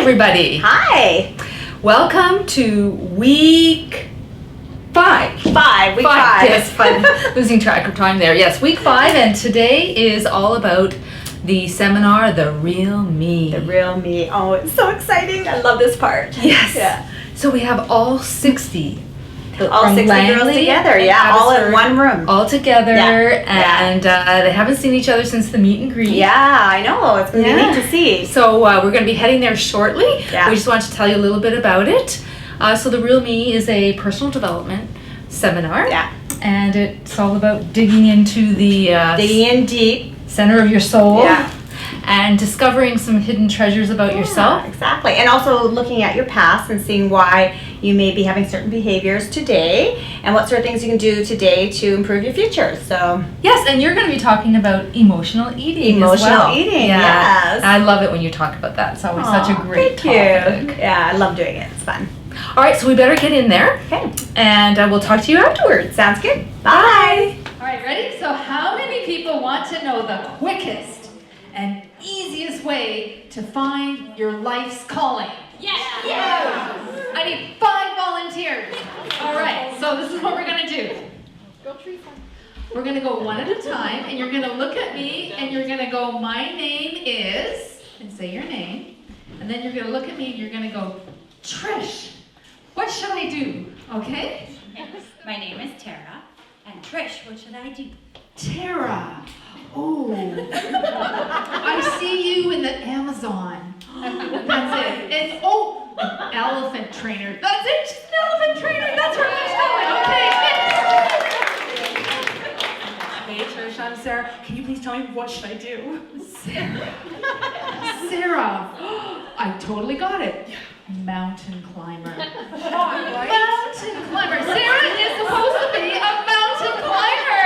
everybody. Hi. Welcome to week 5. Week five. Yes, fun. Losing track of time there. Yes, week 5, and today is all about the seminar, The Real Me. The Real Me. Oh, it's so exciting. I love this part. Yes. Yeah. So we have all 60. All from 60 girls Langley together. and Yeah, all in Abbotsford, one room. all together, Yeah. and they haven't seen each other since the meet and greet. Yeah, I know. It's going to be neat to see. So we're going to be heading there shortly. Yeah. We just want to tell you a little bit about it. So The Real Me is a personal development seminar. Yeah. And it's all about digging into the Digging in deep. center of your soul. Yeah. And discovering some hidden treasures about yourself. Exactly. And also looking at your past and seeing why you may be having certain behaviors today and what sort of things you can do today to improve your future. So Yes, and you're going to be talking about emotional eating as Emotional well. eating, Yeah. yes. I love it when you talk about that. It's always such a great thank topic. you. Yeah, I love doing it. It's fun. All right, so we better get in there. Okay. And we'll talk to you afterwards. Sounds good. Bye. All right, ready? So how many people want to know the quickest and easiest way to find your life's calling? Yes. Yeah. I need 5 volunteers. All right, so this is what we're going to do. We're going to go one at a time, and you're going to look at me, and you're going to go, my name is, and say your name. And then you're going to look at me, and you're going to go, Trish, what should I do? Okay? My name is Tara, and Trish, what should I do? Tara. Oh, I see you in the Amazon. That's it. And elephant trainer. That's it. She's an elephant trainer. That's where I'm going. Okay. Hey Trish, I'm Sarah. Can you please tell me what should I do? Sarah. I totally got it. Mountain climber. Right? Mountain climber. Sarah is supposed to be a mountain climber.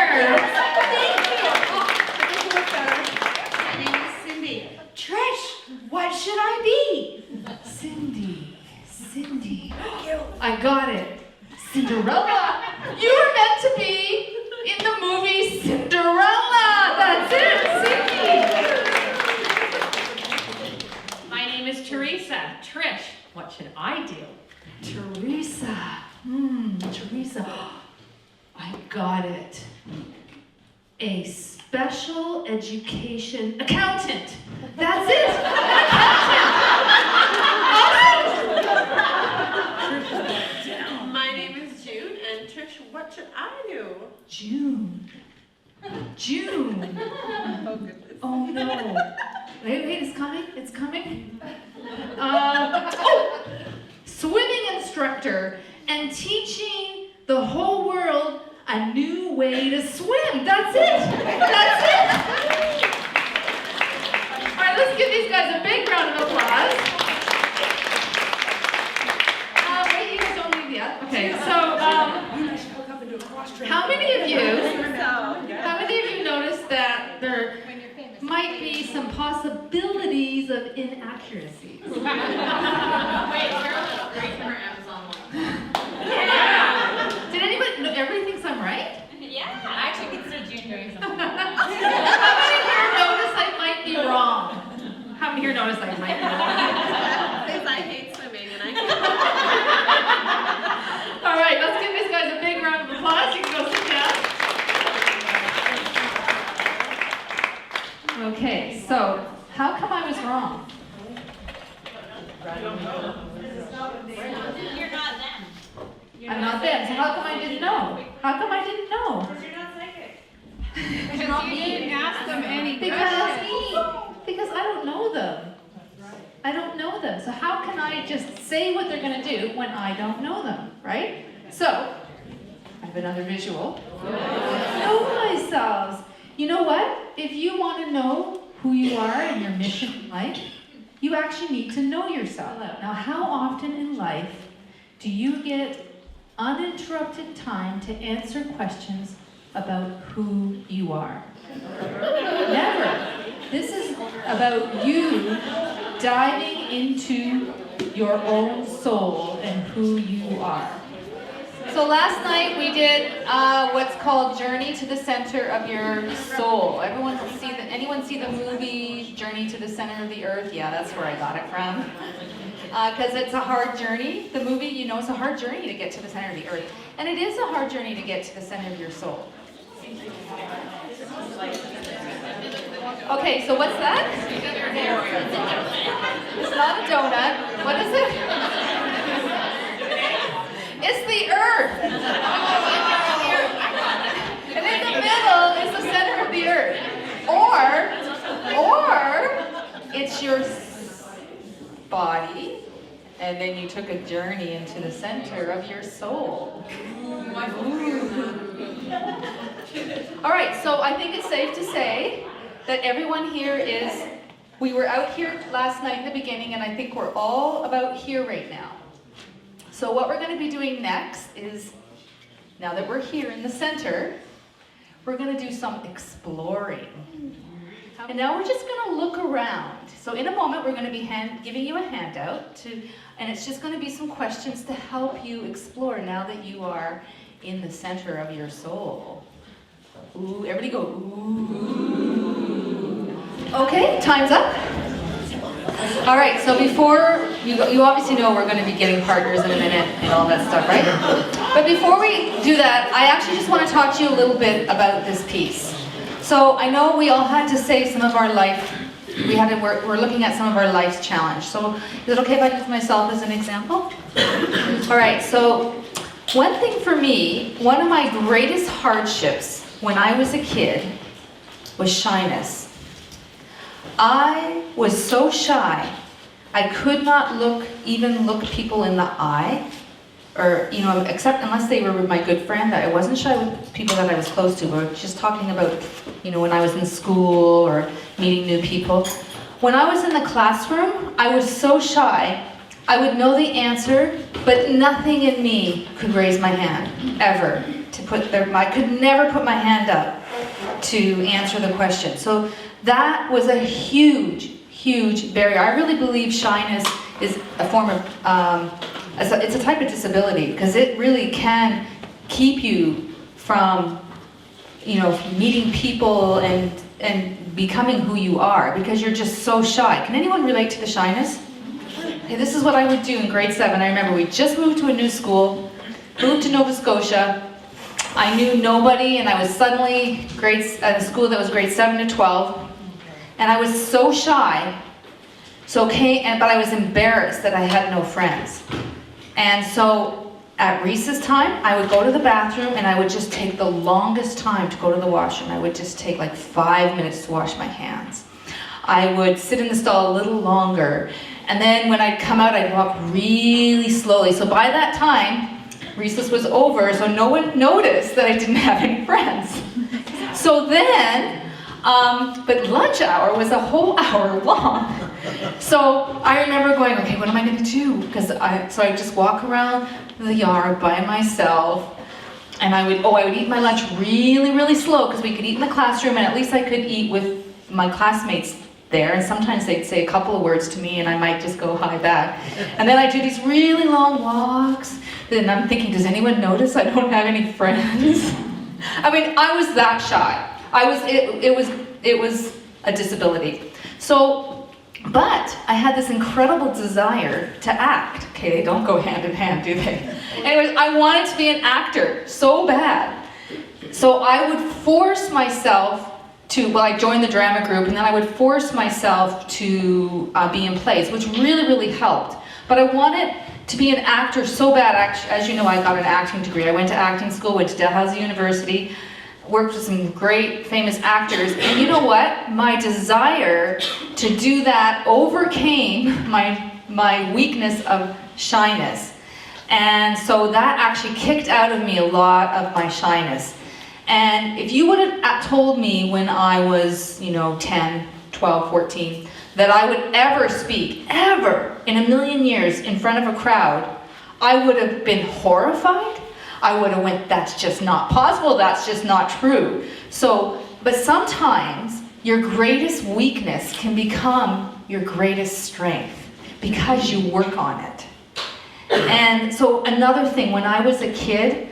My name is Cindy. Trish, what should I be? Cindy. I got it. Cinderella. You were meant to be in the movie Cinderella. That's it, Cindy. My name is Teresa. Trish, what should I do? Teresa. Teresa. I got it. A special education accountant. That's it. An accountant. My name is Jude, and Trish, what should I do? June. Oh, goodness. Oh no. Wait, it's coming. Swimming instructor and teaching the whole world a new way to swim. That's it. All right, let's give these guys a big round of applause. Wait, you guys don't leave yet. Okay, so how many of you noticed that there might be some possibilities of inaccuracies? Wait, Carol, great from our Amazon one. Yeah. Did anybody know everybody thinks I'm right? Yeah. I actually can see June doing something. How many here notice I might be wrong? How many here notice I might be wrong? Because I hate swimming, and I All right, let's give these guys a big round of applause. You can go sit down. Okay, so how come I was wrong? You're not them. I'm not them, so how come I didn't know? How come I didn't know? Because you didn't ask them any Because I don't know them. I don't know them. So how can I just say what they're going to do when I don't know them, right? So, I have another visual. Know myself. You know what? If you want to know who you are and your mission in life, you actually need to know yourself. Now, how often in life do you get uninterrupted time to answer questions about who you are? Never. This is about you diving into your own soul and who you are. So last night we did what's called Journey to the Center of Your Soul. Anyone see the movie Journey to the Center of the Earth? Yeah, that's where I got it from. because it's a hard journey. The movie, you know, it's a hard journey to get to the center of the earth. And it is a hard journey to get to the center of your soul. Okay, so what's that? It's not a donut. What is it? It's the earth. And in the middle is the center of the earth. Or it's your body, and then you took a journey into the center of your soul. All right, so I think it's safe to say that everyone here we were out here last night in the beginning, and I think we're all about here right now. So what we're going to be doing next is, now that we're here in the center, we're going to do some exploring. And now we're just going to look around. So in a moment, we're going to be giving you a handout, and it's just going to be some questions to help you explore now that you are in the center of your soul. Ooh, everybody go, ooh. Okay, time's up. All right, so before, you obviously know we're going to be getting partners in a minute and all that stuff, right? But before we do that, I actually just want to talk to you a little bit about this piece. So I know we all had to say some of our life, we're looking at some of our life's challenge. So is it okay if I use myself as an example? All right, so one thing for me, one of my greatest hardships when I was a kid was shyness. I was so shy, I could not even look people in the eye, or, you know, except unless they were my good friend. I wasn't shy with people that I was close to. We're just talking about, you know, when I was in school or meeting new people. When I was in the classroom, I was so shy, I would know the answer, but nothing in me could raise my hand, ever. I could never put my hand up to answer the question. So that was a huge, huge barrier. I really believe shyness is a form of, it's a type of disability, because it really can keep you from, you know, meeting people and becoming who you are, because you're just so shy. Can anyone relate to the shyness? Okay, this is what I would do in grade 7. I remember we just moved to a new school, moved to Nova Scotia. I knew nobody, and I was suddenly at a school that was grade 7 to 12, and I was so shy. But I was embarrassed that I had no friends. And so at recess time, I would go to the bathroom, and I would just take the longest time to go to the washroom. I would just take like 5 minutes to wash my hands. I would sit in the stall a little longer, and then when I'd come out, I'd walk really slowly. So by that time, recess was over, so no one noticed that I didn't have any friends. So then, but lunch hour was a whole hour long. So I remember going, okay, what am I going to do? So I just walk around the yard by myself, and I would eat my lunch really, really slow, because we could eat in the classroom, and at least I could eat with my classmates there, and sometimes they'd say a couple of words to me, and I might just go hi back. And then I do these really long walks, then I'm thinking, does anyone notice I don't have any friends? I mean, I was that shy. It was a disability. So, but I had this incredible desire to act. Okay, they don't go hand in hand, do they? Anyways, I wanted to be an actor so bad. So I would force myself I joined the drama group, and then I would force myself to be in plays, which really, really helped. But I wanted to be an actor so bad. As you know, I got an acting degree. I went to acting school, went to Dalhousie University, worked with some great famous actors, and you know what? My desire to do that overcame my weakness of shyness. And so that actually kicked out of me a lot of my shyness. And if you would have told me when I was, 10, 12, 14, that I would ever speak, ever, in a million years, in front of a crowd, I would have been horrified. I would have went, that's just not possible, that's just not true. But sometimes your greatest weakness can become your greatest strength because you work on it. And so another thing, when I was a kid,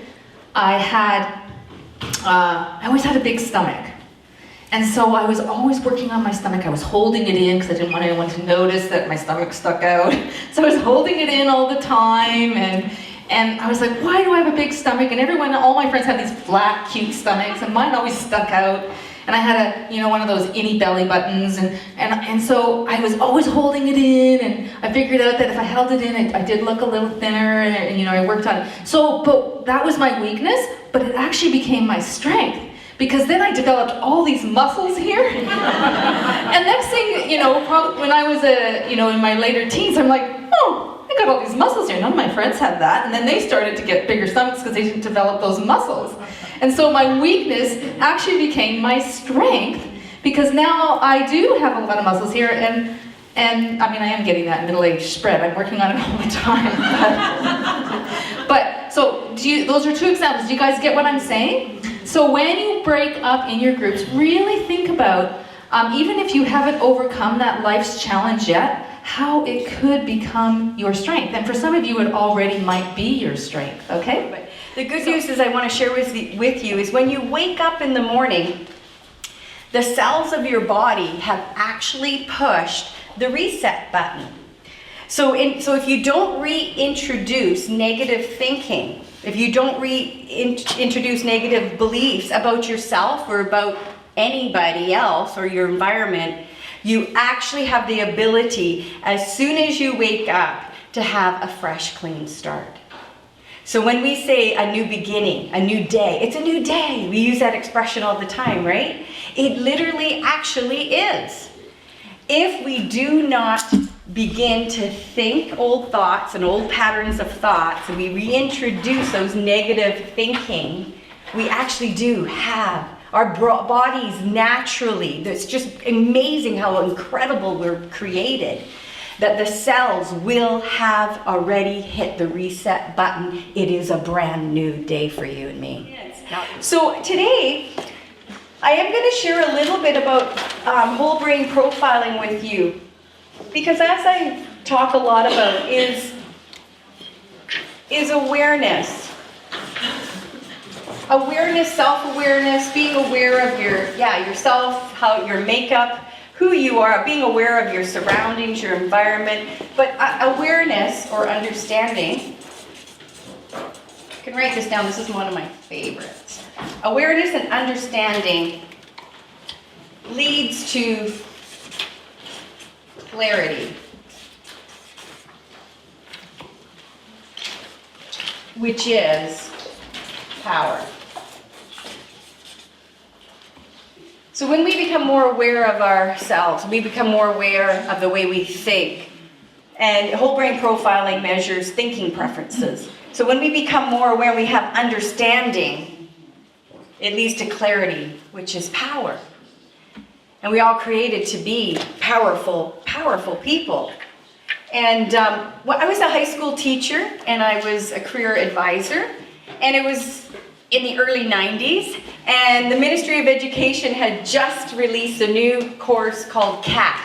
I always had a big stomach. And so I was always working on my stomach. I was holding it in because I didn't want anyone to notice that my stomach stuck out. So I was holding it in all the time, and I was like, why do I have a big stomach? And all my friends had these flat, cute stomachs, and mine always stuck out. And I had one of those innie belly buttons, and so I was always holding it in, and I figured out that if I held it in, I did look a little thinner, and I worked on it. So, but that was my weakness, but it actually became my strength. Because then I developed all these muscles here. And next thing, probably when I was in my later teens, I'm like, oh, I got all these muscles here. None of my friends had that. And then they started to get bigger stomachs because they didn't develop those muscles. And so my weakness actually became my strength, because now I do have a lot of muscles here, and I mean, I am getting that middle-aged spread. I'm working on it all the time. But so those are 2 examples. Do you guys get what I'm saying? So when you break up in your groups, really think about, even if you haven't overcome that life's challenge yet, how it could become your strength. And for some of you, it already might be your strength, okay? But the good news is I want to share with you is when you wake up in the morning, the cells of your body have actually pushed the reset button. So if you don't reintroduce negative thinking, if you don't reintroduce negative beliefs about yourself or about anybody else or your environment, you actually have the ability, as soon as you wake up, to have a fresh, clean start. So when we say a new beginning, a new day, it's a new day. We use that expression all the time, right? It literally actually is. If we do not begin to think old thoughts and old patterns of thoughts, and we reintroduce those negative thinking, we actually do have our bodies naturally. It's just amazing how incredible we're created, that the cells will have already hit the reset button. It is a brand new day for you and me. So today, I am going to share a little bit about whole brain profiling with you, because as I talk a lot about is awareness. Awareness, self-awareness, being aware of yourself, how your makeup, who you are, being aware of your surroundings, your environment. But awareness or understanding, you can write this down, this is one of my favorites. Awareness and understanding leads to clarity, which is power. So when we become more aware of ourselves, we become more aware of the way we think. And whole brain profiling measures thinking preferences. So when we become more aware, we have understanding, it leads to clarity, which is power. And we all created to be powerful, powerful people. And I was a high school teacher, and I was a career advisor, and it was in the early 90s, and the Ministry of Education had just released a new course called CAP,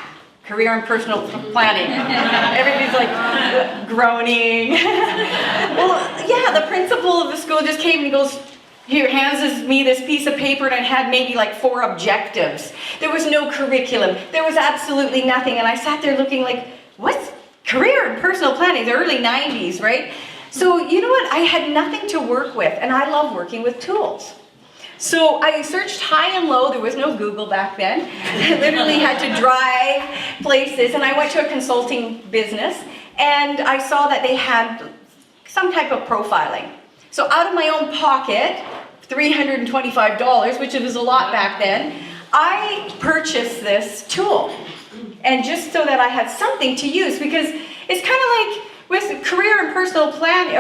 Career and Personal Planning. Everybody's like groaning. Well, yeah, the principal of the school just came and goes, here, hands me this piece of paper, and it had maybe like 4 objectives. There was no curriculum. There was absolutely nothing. And I sat there looking like, what's career and personal planning? The early 90s, right? So you know what? I had nothing to work with, and I love working with tools. So I searched high and low. There was no Google back then. I literally had to drive places, and I went to a consulting business, and I saw that they had some type of profiling. So out of my own pocket, $325, which was a lot back then, I purchased this tool. And just so that I had something to use, because it's kind of like with career and personal planning,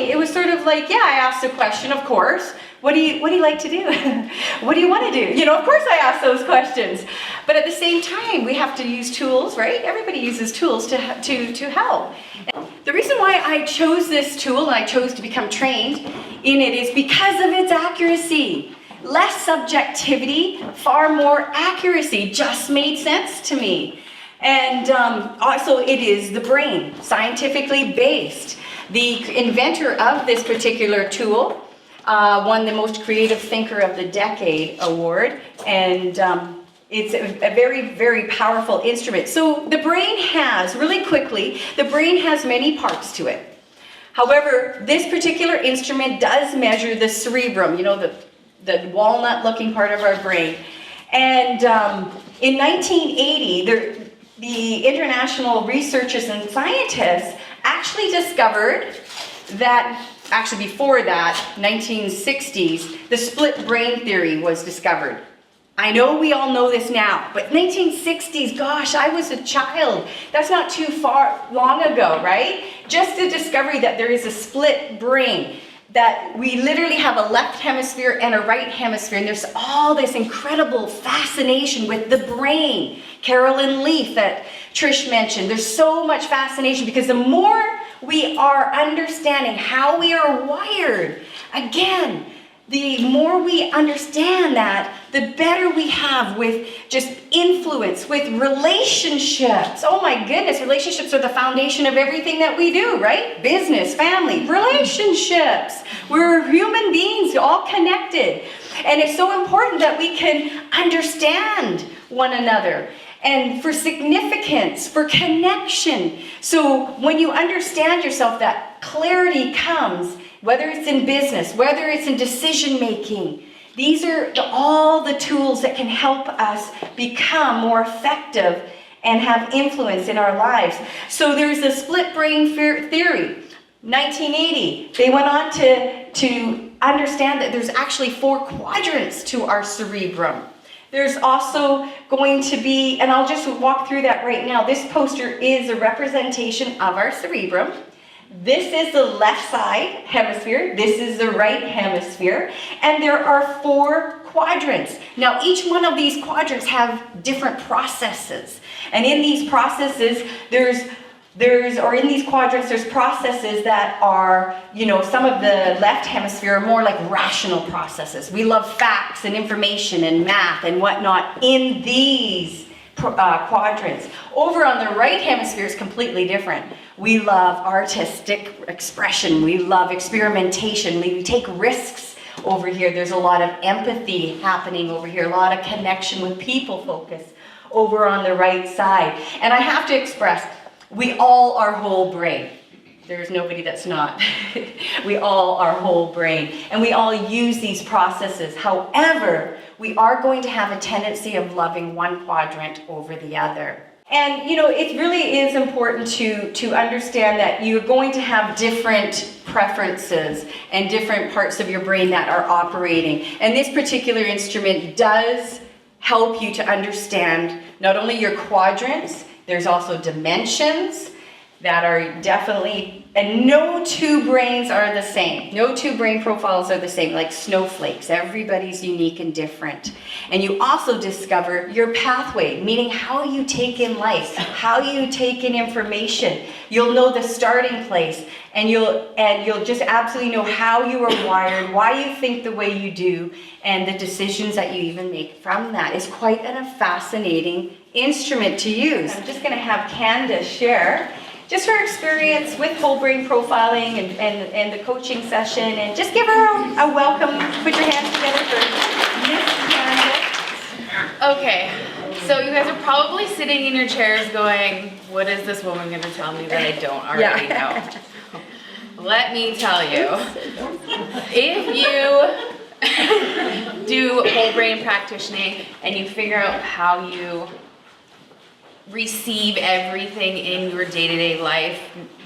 it was sort of like, yeah, I asked a question, of course. What do you like to do? What do you want to do? You know, of course I ask those questions. But at the same time, we have to use tools, right? Everybody uses tools to help. The reason why I chose this tool and I chose to become trained in it is because of its accuracy. Less subjectivity, far more accuracy just made sense to me. And also it is the brain, scientifically based. The inventor of this particular tool won the Most Creative Thinker of the Decade award, And it's a very, very powerful instrument. So the brain has, really quickly, the brain has many parts to it. However, this particular instrument does measure the cerebrum, you know, the walnut-looking part of our brain. And in 1980, the international researchers and scientists actually discovered that, actually before that, 1960s, the split brain theory was discovered. I know we all know this now, but 1960s, gosh, I was a child. That's not too long ago, right? Just the discovery that there is a split brain, that we literally have a left hemisphere and a right hemisphere, and there's all this incredible fascination with the brain. Carolyn Leaf that Trish mentioned, there's so much fascination because the more we are understanding how we are wired, again, the more we understand that, the better we have with just influence, with relationships. Oh my goodness, relationships are the foundation of everything that we do, right? Business, family, relationships. We're human beings, all connected. And it's so important that we can understand one another. And for significance, for connection. So when you understand yourself, that clarity comes, whether it's in business, whether it's in decision making. These are all the tools that can help us become more effective and have influence in our lives. So there's a split brain theory. 1980, they went on to understand that there's actually 4 quadrants to our cerebrum. There's also going to be, and I'll just walk through that right now. This poster is a representation of our cerebrum. This is the left side hemisphere. This is the right hemisphere. And there are 4 quadrants. Now, each one of these quadrants have different processes. And in these processes, there's processes that are, you know, some of the left hemisphere are more like rational processes. We love facts and information and math and whatnot in these quadrants. Over on the right hemisphere is completely different. We love artistic expression. We love experimentation. We take risks over here. There's a lot of empathy happening over here, a lot of connection with people focus over on the right side. And I have to express, we all are whole brain. There's nobody that's not. We all are whole brain. And we all use these processes. However, we are going to have a tendency of loving one quadrant over the other. And, you know, it really is important to understand that you're going to have different preferences and different parts of your brain that are operating. And this particular instrument does help you to understand not only your quadrants, there's also dimensions that are definitely, and no 2 brains are the same. No 2 brain profiles are the same, like snowflakes. Everybody's unique and different. And you also discover your pathway, meaning how you take in life, how you take in information. You'll know the starting place, and you'll just absolutely know how you are wired, why you think the way you do, and the decisions that you even make from that. It's quite a fascinating instrument to use. I'm just going to have Candace share just her experience with whole brain profiling and the coaching session, and just give her a welcome. Put your hands together for Miss Candace. Okay, so you guys are probably sitting in your chairs going, what is this woman going to tell me that I don't already know? Let me tell you, if you do whole brain practitioning and you figure out how you receive everything in your day-to-day life,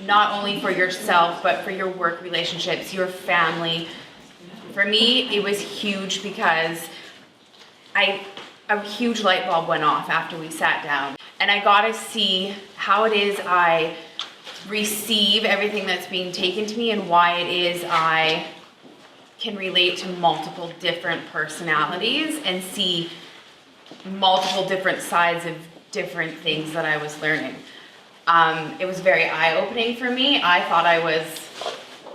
not only for yourself, but for your work relationships, your family. For me, it was huge because a huge light bulb went off after we sat down. And I got to see how it is I receive everything that's being taken to me and why it is I can relate to multiple different personalities and see multiple different sides of different things that I was learning. It was very eye-opening for me. I thought I was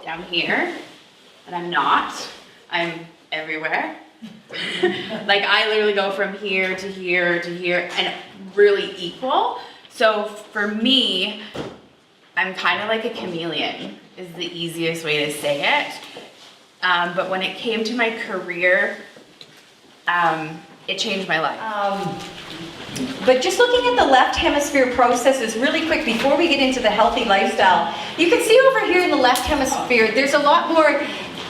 down here, and I'm not. I'm everywhere. Like, I literally go from here to here to here, and really equal. So for me, I'm kind of like a chameleon, is the easiest way to say it. But when it came to my career, it changed my life. But just looking at the left hemisphere processes really quick before we get into the healthy lifestyle, you can see over here in the left hemisphere, there's a lot more,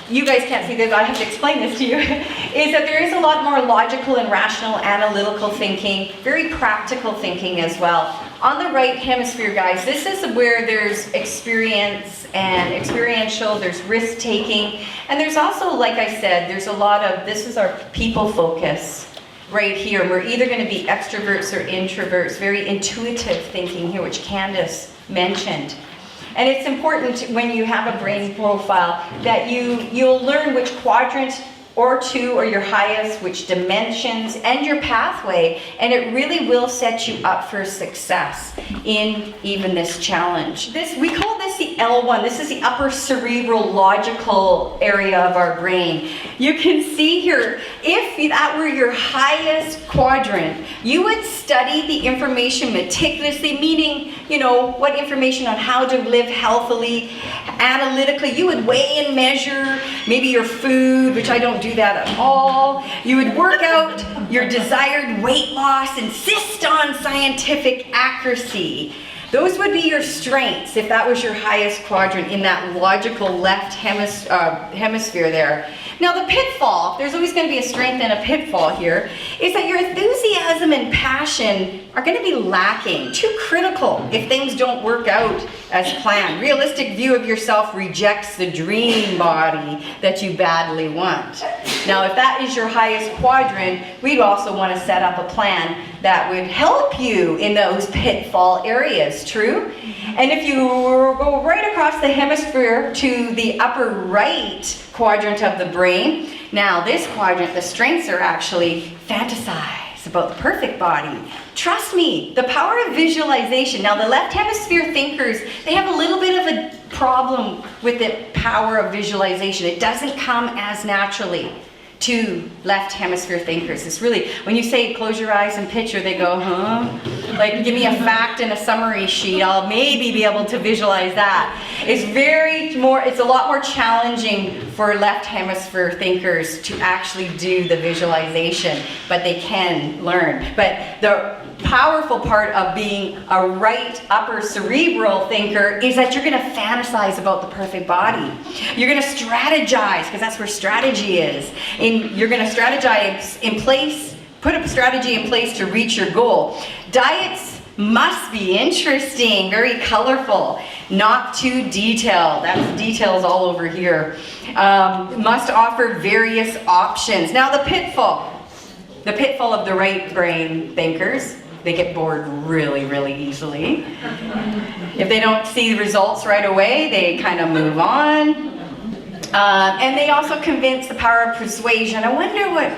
you guys can't see this, I have to explain this to you, is that there is a lot more logical and rational analytical thinking, very practical thinking as well. On the right hemisphere, guys, this is where there's experience and experiential, there's risk taking, and there's also, like I said, there's a lot of, this is our people focus right here. We're either going to be extroverts or introverts, very intuitive thinking here, which Candace mentioned. And it's important when you have a brain profile that you'll learn which quadrant or two are your highest, which dimensions, and your pathway, and it really will set you up for success in even this challenge. We call this the L1. This is the upper cerebral logical area of our brain. You can see here, if that were your highest quadrant, you would study the information meticulously, meaning, you know, what information on how to live healthily, analytically. You would weigh and measure maybe your food, which I don't do that at all. You would work out your desired weight loss, insist on scientific accuracy. Those would be your strengths if that was your highest quadrant in that logical left hemisphere there. Now the pitfall, there's always going to be a strength and a pitfall here, is that your enthusiasm and passion are going to be lacking, too critical if things don't work out as planned. Realistic view of yourself rejects the dream body that you badly want. Now if that is your highest quadrant, we'd also want to set up a plan that would help you in those pitfall areas, true? And if you go right across the hemisphere to the upper right quadrant of the brain, now this quadrant, the strengths are actually fantasize about the perfect body. Trust me, the power of visualization. Now the left hemisphere thinkers, they have a little bit of a problem with the power of visualization. It doesn't come as naturally to left hemisphere thinkers. It's really, when you say close your eyes and picture, they go, huh? Like, give me a fact and a summary sheet, I'll maybe be able to visualize that. It's a lot more challenging for left hemisphere thinkers to actually do the visualization, but they can learn. But the powerful part of being a right upper cerebral thinker is that you're going to fantasize about the perfect body. You're going to strategize, because that's where strategy is. You're going to strategize in place, put a strategy in place to reach your goal. Diets must be interesting, very colorful, not too detailed. That's details all over here. Must offer various options. Now the pitfall of the right brain thinkers, they get bored really, really easily. If they don't see the results right away, they kind of move on. And they also convince the power of persuasion. I wonder what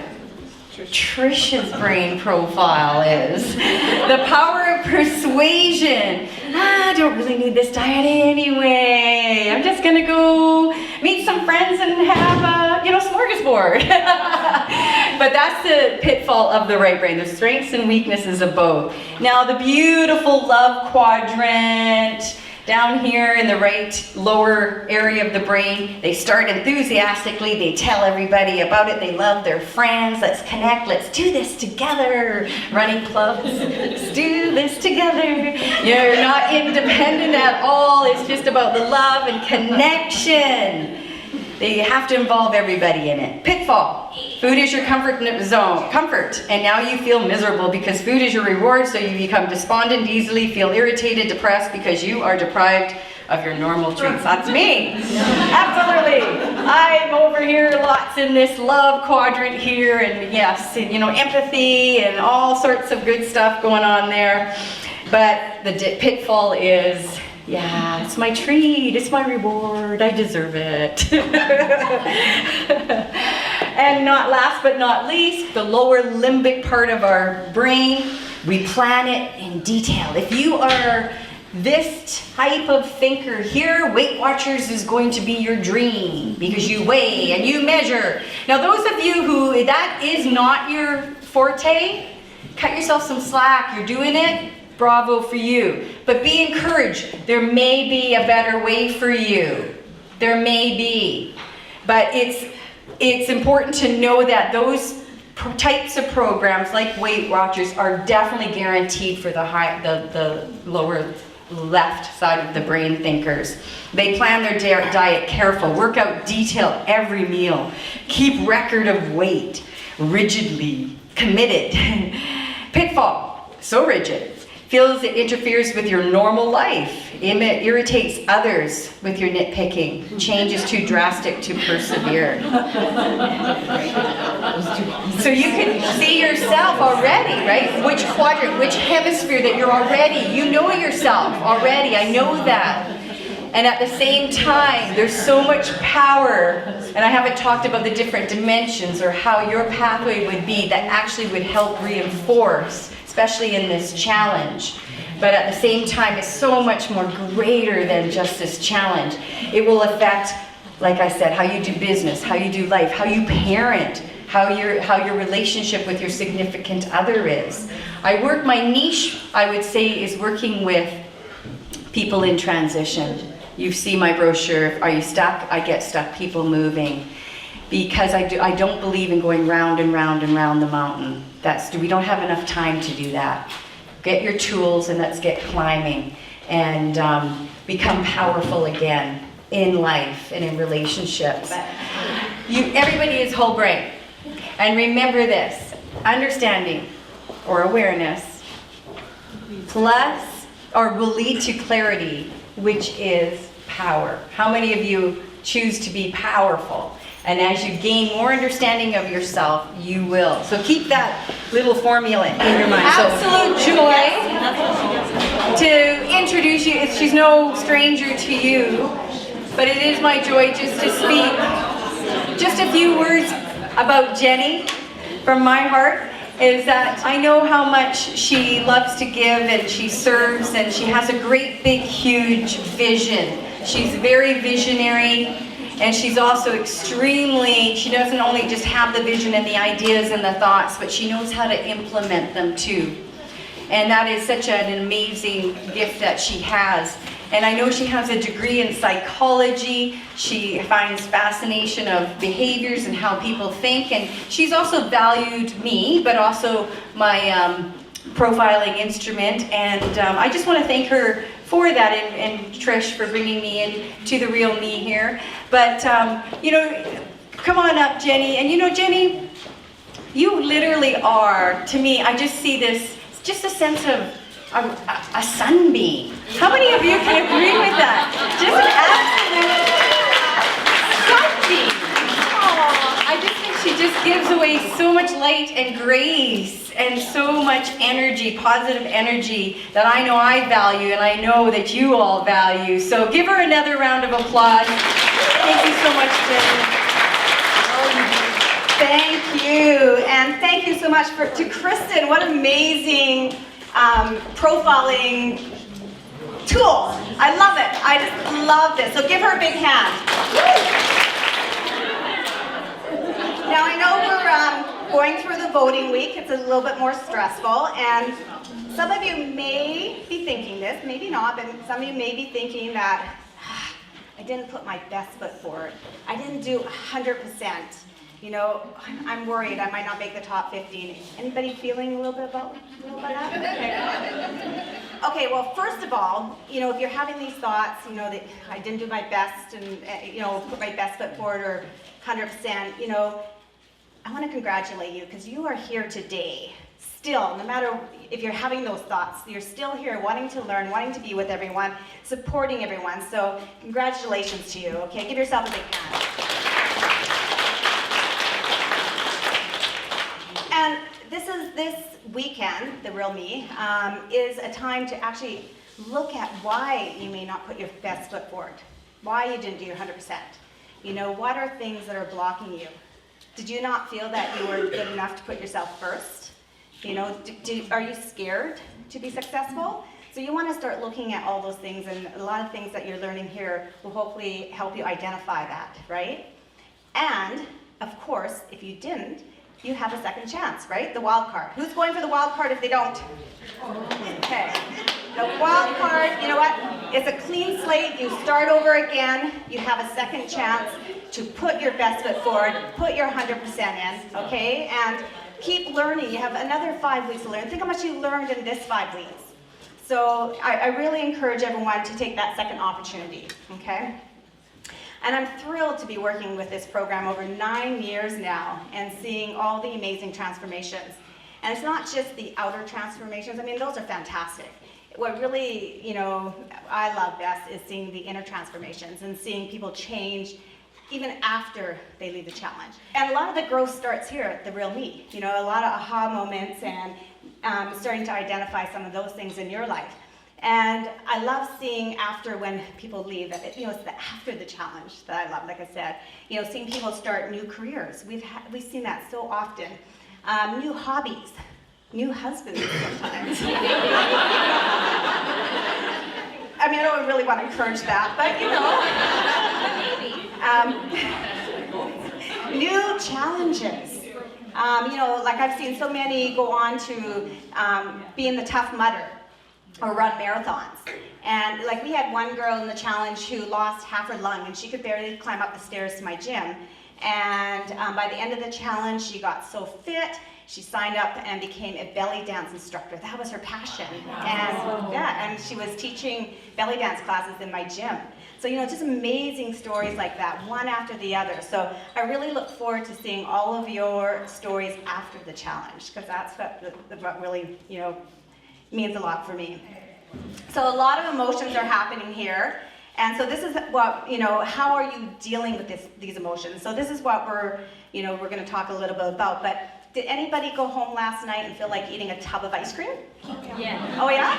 Trisha's brain profile is. The power of persuasion. I don't really need this diet anyway. I'm just gonna go meet some friends and have a, smorgasbord. But that's the pitfall of the right brain, the strengths and weaknesses of both. Now the beautiful love quadrant, down here in the right lower area of the brain, they start enthusiastically, they tell everybody about it, they love their friends, let's connect, let's do this together, running clubs, let's do this together. You're not independent at all, it's just about the love and connection. They have to involve everybody in it. Pitfall. Food is your comfort zone. Comfort. And now you feel miserable because food is your reward, so you become despondent easily, feel irritated, depressed because you are deprived of your normal treats. That's me. Absolutely. I'm over here lots in this love quadrant here, and yes, empathy and all sorts of good stuff going on there. But the pitfall is, yeah, it's my treat, it's my reward, I deserve it. And last but not least, the lower limbic part of our brain, we plan it in detail. If you are this type of thinker here, Weight Watchers is going to be your dream because you weigh and you measure. Now those of you who that is not your forte, cut yourself some slack, you're doing it. Bravo for you. But be encouraged. There may be a better way for you. There may be. But it's important to know that those types of programs like Weight Watchers are definitely guaranteed for the lower left side of the brain thinkers. They plan their diet careful, work out detail every meal, keep record of weight, rigidly committed. Pitfall, so rigid. Feels it interferes with your normal life, irritates others with your nitpicking, change is too drastic to persevere. So you can see yourself already, right? Which quadrant, which hemisphere that you're already, you know yourself already, I know that. And at the same time, there's so much power, and I haven't talked about the different dimensions or how your pathway would be that actually would help reinforce, especially in this challenge. But at the same time, it's so much more greater than just this challenge. It will affect, like I said, how you do business, how you do life, how you parent, how your relationship with your significant other is. My niche, I would say, is working with people in transition. You see my brochure, Are You Stuck? I Get Stuck People Moving. Because I don't believe in going round and round and round the mountain. We don't have enough time to do that. Get your tools and let's get climbing and become powerful again in life and in relationships. Everybody is whole brain. And remember this, understanding or awareness plus or will lead to clarity, which is power. How many of you choose to be powerful? And as you gain more understanding of yourself, you will. So keep that little formula in your mind. Absolute joy to introduce you. She's no stranger to you, but it is my joy just to speak just a few words about Jenny from my heart. Is that I know how much she loves to give and she serves and she has a great big huge vision. She's very visionary. And she's also she doesn't only just have the vision and the ideas and the thoughts, but she knows how to implement them too. And that is such an amazing gift that she has. And I know she has a degree in psychology. She finds fascination of behaviors and how people think. And she's also valued me, but also my profiling instrument. And I just want to thank her for that, and Trish for bringing me in to the real me here. But, come on up, Jenny. And Jenny, you literally are, to me, I just see this, just a sense of a sunbeam. How many of you can agree with that? Just an absolute sunbeam. Oh, I just think she just gives away so much light and grace and so much energy, positive energy that I know I value and I know that you all value. So give her another round of applause. Thank you so much, Jenny. Thank you, and thank you so much to Kristen. What amazing profiling tool. I love it. I just love this. So give her a big hand. Now I know we're going through the voting week. It's a little bit more stressful, and some of you may be thinking this, maybe not, but some of you may be thinking that I didn't put my best foot forward. I didn't do 100%. I'm worried I might not make the top 15. Anybody feeling a little bit about that? Okay, well, first of all, if you're having these thoughts, that I didn't do my best and, put my best foot forward or 100%, I want to congratulate you because you are here today. Still, no matter if you're having those thoughts, you're still here wanting to learn, wanting to be with everyone, supporting everyone. So congratulations to you, okay? Give yourself a big hand. And this weekend, the real me, is a time to actually look at why you may not put your best foot forward, why you didn't do your 100%. What are things that are blocking you? Did you not feel that you were good enough to put yourself first? Are you scared to be successful? So you want to start looking at all those things, and a lot of things that you're learning here will hopefully help you identify that, right? And, of course, if you didn't, you have a second chance, right? The wild card. Who's going for the wild card if they don't? Okay. The wild card, you know what? It's a clean slate. You start over again. You have a second chance to put your best foot forward, put your 100% in, okay? And keep learning. You have another 5 weeks to learn. Think how much you learned in this 5 weeks. So I really encourage everyone to take that second opportunity, okay? And I'm thrilled to be working with this program over 9 years now and seeing all the amazing transformations. And it's not just the outer transformations. I mean, those are fantastic. What really, I love best is seeing the inner transformations and seeing people change even after they leave the challenge. And a lot of the growth starts here at the Real Me. A lot of aha moments and starting to identify some of those things in your life. And I love seeing after when people leave, that it's the after the challenge that I love, like I said. Seeing people start new careers. We've seen that so often. New hobbies, new husbands sometimes. I mean, I don't really want to encourage that, but new challenges. Like I've seen so many go on to be in the Tough Mudder or run marathons. And like we had one girl in the challenge who lost half her lung and she could barely climb up the stairs to my gym. And by the end of the challenge, she got so fit, she signed up and became a belly dance instructor. That was her passion. And she was teaching belly dance classes in my gym. So, just amazing stories like that, one after the other. So I really look forward to seeing all of your stories after the challenge, because that's what really, means a lot for me. So a lot of emotions are happening here. And so this is what, how are you dealing with these emotions? So this is what we're going to talk a little bit about. But did anybody go home last night and feel like eating a tub of ice cream? Yeah. Oh yeah?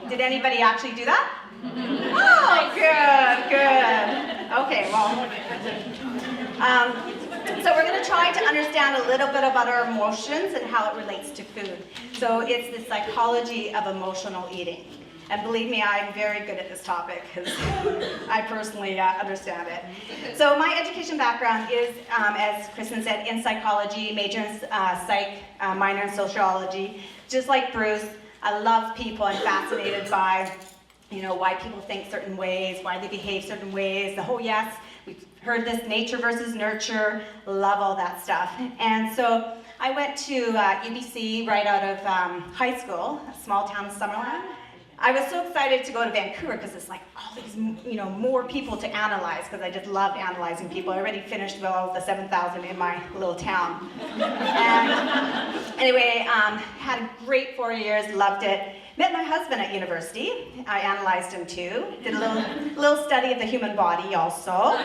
Did anybody actually do that? Oh, good. Okay, well. So we're going to try to understand a little bit about our emotions and how it relates to food. So it's the psychology of emotional eating. And believe me, I'm very good at this topic because I personally understand it. So my education background is, as Kristen said, in psychology, major in psych, minor in sociology. Just like Bruce, I love people. I'm fascinated by, why people think certain ways, why they behave certain ways. Yes, we've heard this nature versus nurture. Love all that stuff. And so I went to UBC right out of high school, a small town in Summerland. I was so excited to go to Vancouver because it's like all these, more people to analyze, because I just loved analyzing people. I already finished well the 7,000 in my little town. And anyway, had a great 4 years, loved it. Met my husband at university. I analyzed him too. Did a little study of the human body also.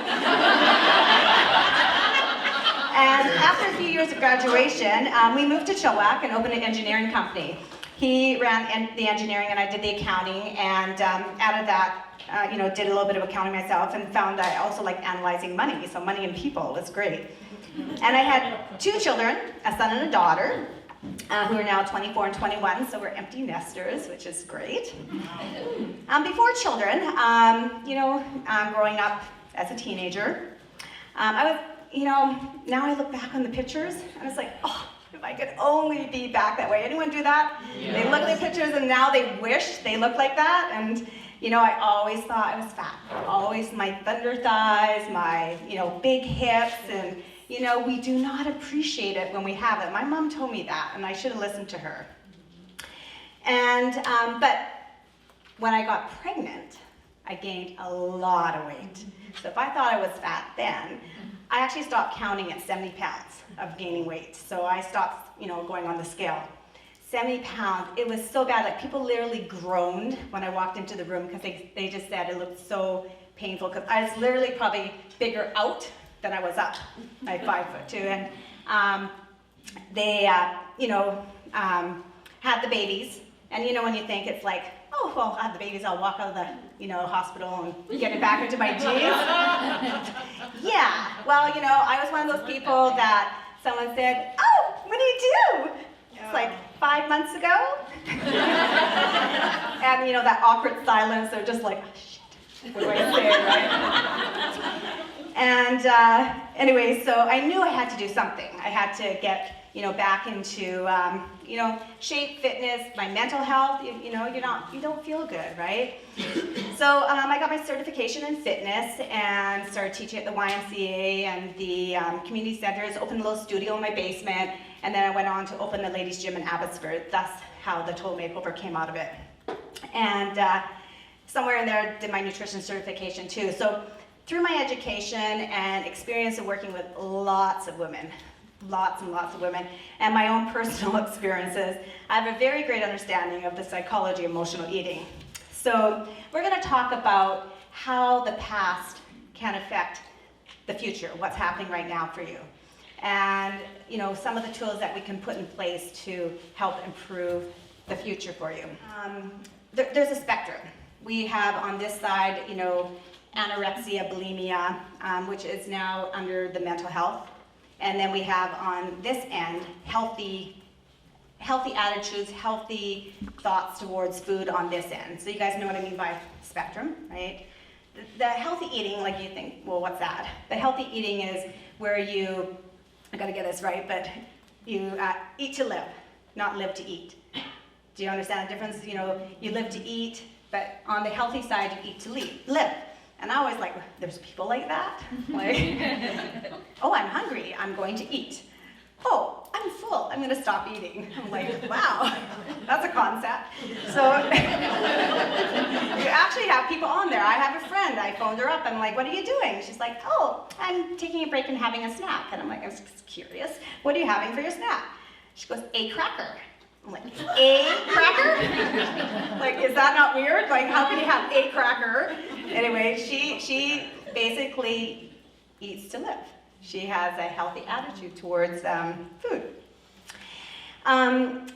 And after a few years of graduation, we moved to Chilliwack and opened an engineering company. He ran the engineering and I did the accounting, and out of that, did a little bit of accounting myself and found I also liked analyzing money, so money and people was great. And I had 2 children, a son and a daughter, who are now 24 and 21, so we're empty nesters, which is great. Before children, growing up as a teenager, I was, now I look back on the pictures and it's like, oh, if I could only be back that way. Anyone do that? Yeah. They look at their pictures and now they wish they looked like that. And, I always thought I was fat. Always my thunder thighs, my, big hips. And, we do not appreciate it when we have it. My mom told me that, and I should have listened to her. And, but when I got pregnant, I gained a lot of weight. So if I thought I was fat then, I actually stopped counting at 70 pounds of gaining weight. So I stopped, going on the scale. 70 pounds, it was so bad. Like people literally groaned when I walked into the room because they just said it looked so painful, because I was literally probably bigger out than I was up, like 5'2". And they, had the babies. And when you think it's like, oh, well, I'll have the babies, I'll walk out of the, hospital and get it back into my jeans. Yeah, well, I was one of those people that someone said, oh, what do you do? It's like 5 months ago. And, that awkward silence, they're just like, oh, shit, what do I say, right? And anyway, so I knew I had to do something. I had to get, back into, shape, fitness, my mental health. You don't feel good, right? So I got my certification in fitness and started teaching at the YMCA and the community centers. Opened a little studio in my basement and then I went on to open the ladies' gym in Abbotsford. That's how the Total Makeover came out of it. And somewhere in there, did my nutrition certification too. So through my education and experience of working with lots of women, lots and lots of women, and my own personal experiences, I have a very great understanding of the psychology of emotional eating. So we're going to talk about how the past can affect the future, what's happening right now for you. And some of the tools that we can put in place to help improve the future for you. There's a spectrum. We have on this side, anorexia, bulimia, which is now under the mental health. And then we have on this end, healthy attitudes, healthy thoughts towards food on this end. So you guys know what I mean by spectrum, right? The healthy eating, like you think, well, what's that? The healthy eating is where you, I gotta get this right, but you eat to live, not live to eat. Do you understand the difference? You live to eat, but on the healthy side, you eat to live. And I always like, there's people like that? Like, oh, I'm hungry, I'm going to eat. Oh, I'm full, I'm gonna stop eating. I'm like, wow, that's a concept. So you actually have people on there. I have a friend, I phoned her up, I'm like, what are you doing? She's like, oh, I'm taking a break and having a snack. And I'm like, I'm just curious, what are you having for your snack? She goes, a cracker. I'm like, a cracker? Like, is that not weird? Like, how can you have a cracker? Anyway, she basically eats to live. She has a healthy attitude towards food. And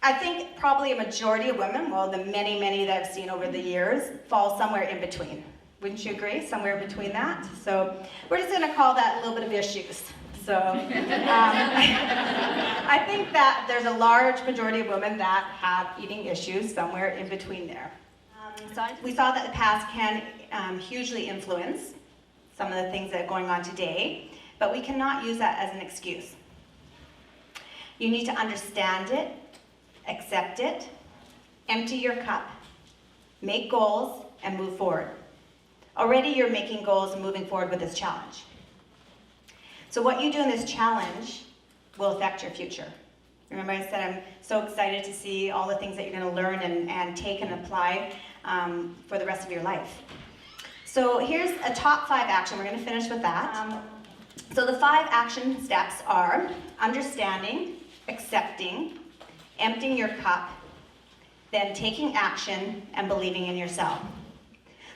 I think probably a majority of women, well, the many, many that I've seen over the years, fall somewhere in between. Wouldn't you agree? Somewhere between that. So we're just going to call that a little bit of issues. So I think that there's a large majority of women that have eating issues somewhere in between there. We saw that the past can hugely influence some of the things that are going on today, but we cannot use that as an excuse. You need to understand it, accept it, empty your cup, make goals, and move forward. Already you're making goals and moving forward with this challenge. So what you do in this challenge will affect your future. Remember I said I'm so excited to see all the things that you're going to learn and take and apply for the rest of your life. So here's a top 5 action. We're going to finish with that. So the 5 action steps are understanding, accepting, emptying your cup, then taking action, and believing in yourself.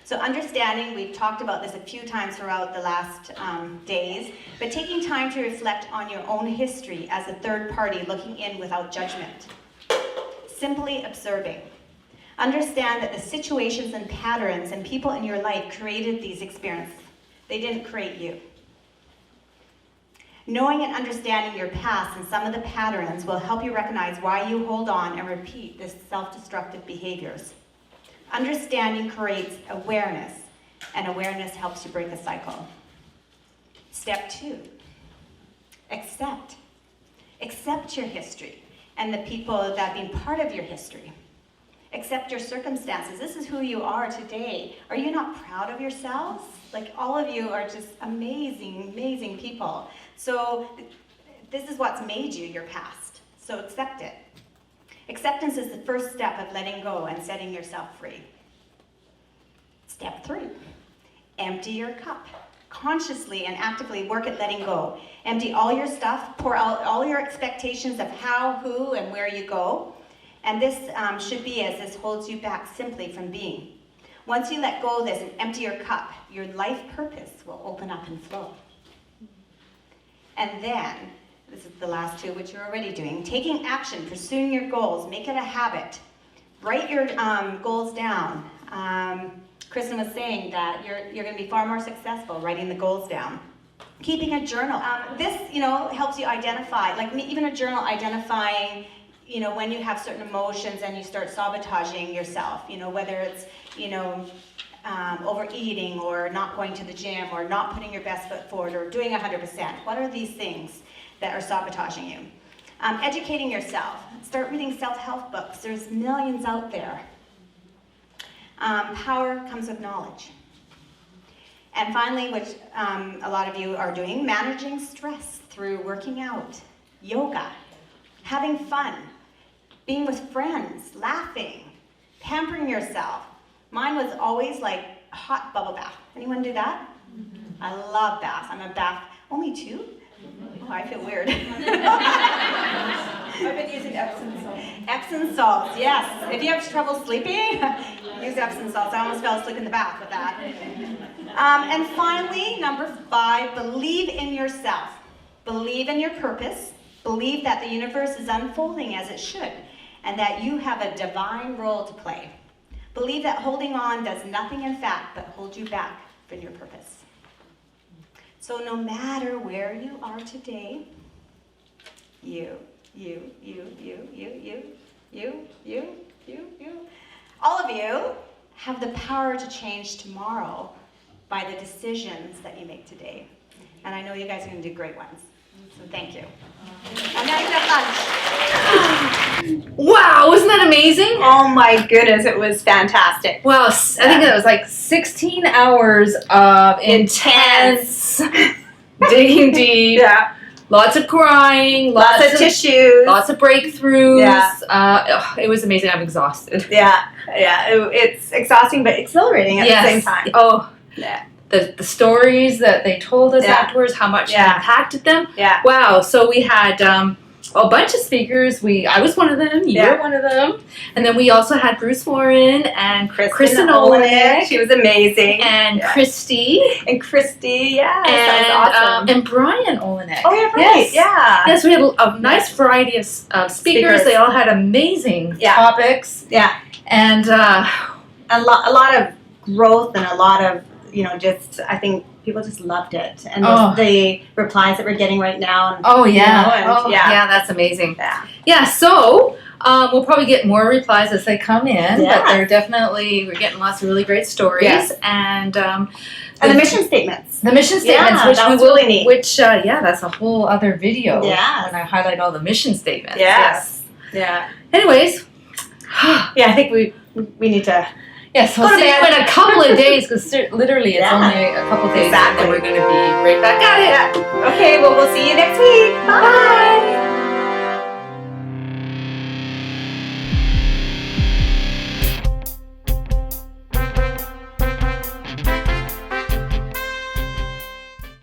So understanding, we've talked about this a few times throughout the last days, but taking time to reflect on your own history as a third party looking in without judgment. Simply observing. Understand that the situations and patterns and people in your life created these experiences. They didn't create you. Knowing and understanding your past and some of the patterns will help you recognize why you hold on and repeat this self-destructive behaviors. Understanding creates awareness, and awareness helps you break the cycle. Step 2, accept. Accept your history and the people that have been part of your history. Accept your circumstances. This is who you are today. Are you not proud of yourselves? Like, all of you are just amazing, amazing people. So this is what's made you your past. So accept it. Acceptance is the first step of letting go and setting yourself free. Step 3, empty your cup. Consciously and actively work at letting go. Empty all your stuff, pour out all your expectations of how, who, and where you go. And this should be, as this holds you back simply from being. Once you let go of this and empty your cup, your life purpose will open up and flow. And then, this is the last 2, which you're already doing, taking action, pursuing your goals, make it a habit. Write your goals down. Kristen was saying that you're going to be far more successful writing the goals down. Keeping a journal. This, helps you identify, like even a journal identifying, when you have certain emotions and you start sabotaging yourself, whether it's, overeating or not going to the gym or not putting your best foot forward or doing 100%. What are these things that are sabotaging you? Educating yourself. Start reading self-help books. There's millions out there. Power comes with knowledge. And finally, which a lot of you are doing, managing stress through working out, yoga, having fun, being with friends, laughing, pampering yourself. Mine was always like a hot bubble bath. Anyone do that? I love baths. I'm a bath, only 2? Oh, I feel weird. I've been using Epsom salt. Epsom salts, yes. If you have trouble sleeping, use Epsom salts. I almost fell asleep in the bath with that. And finally, number 5, believe in yourself. Believe in your purpose. Believe that the universe is unfolding as it should, and that you have a divine role to play. Believe that holding on does nothing in fact but hold you back from your purpose. So no matter where you are today, you, all of you have the power to change tomorrow by the decisions that you make today. And I know you guys are going to do great ones. So thank you. I'm now going to have lunch. Wow, wasn't that amazing? Oh my goodness, it was fantastic. Well, I think it was like 16 hours of intense digging deep. Yeah. Lots of crying, Lots of tissues. lots of breakthroughs. Yeah. It was amazing. I'm exhausted. Yeah. It's exhausting but exhilarating at the same time. Oh, Yeah. the stories that they told us Yeah. afterwards, how much it Yeah. impacted them. Yeah. Wow. So we had a bunch of speakers. I was one of them. You Yeah. were one of them. And then we also had Bruce Warren and Kristen Olenek Olenek. She was amazing. and Yeah. Christy And Christy, yeah. and that was awesome. and Brian Olenek. Oh, yeah, right. Yes. Yeah. Yes, we had a nice variety of speakers. Speakers. They all had amazing Yeah. topics. Yeah. And A lot of growth and a lot of, just, I think people just loved it. And Oh. the replies that we're getting right now. And, oh yeah, and, yeah. that's amazing. Yeah. Yeah, so we'll probably get more replies as they come in, Yeah. but we're getting lots of really great stories. Yes. And And the mission statements. the mission statements, Yeah, which that we was will, really neat. which that's a whole other video. Yes. When I highlight all the mission statements. Yes. Yeah. Anyways, Yeah, I think we need to. yes, we'll Go to see you bed. in a couple of days because literally it's Yeah. only a couple of days Exactly. and then we're going to be right back at it. Yeah. Okay, well, we'll see you next week.